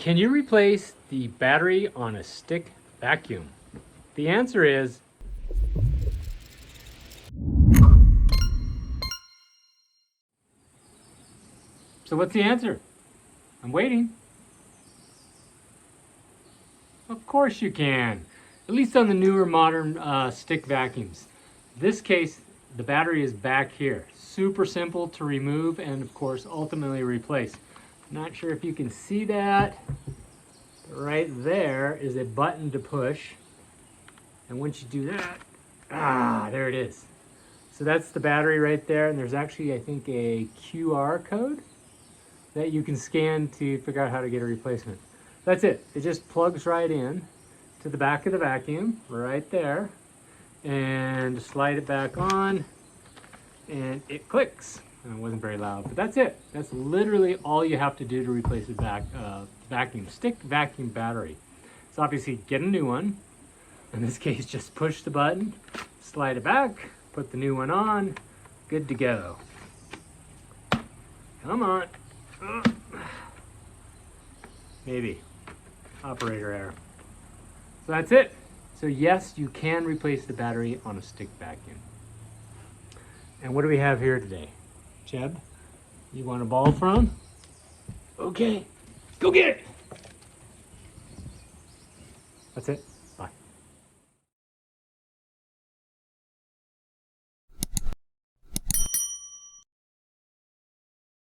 Can you replace the battery on a stick vacuum? The answer is so what's the answer? I'm waiting. Of course you can, at least on the newer modern stick vacuums. This case, the battery is back here. Super simple to remove and of course ultimately replace. Not sure if you can see that. Right there is a button to push. And once you do that, there it is. So that's the battery right there. And there's actually, I think, a QR code that you can scan to figure out how to get a replacement. That's it. It just plugs right in to the back of the vacuum, right there. And slide it back on and it clicks. And it wasn't very loud, but that's it. That's literally all you have to do to replace a stick vacuum battery. So obviously get a new one. In this case, just push the button, slide it back, put the new one on, good to go. Come on. Maybe. Operator error. So that's it. So yes, you can replace the battery on a stick vacuum. And what do we have here today? Jeb, you want a ball from? Okay, go get it. That's it.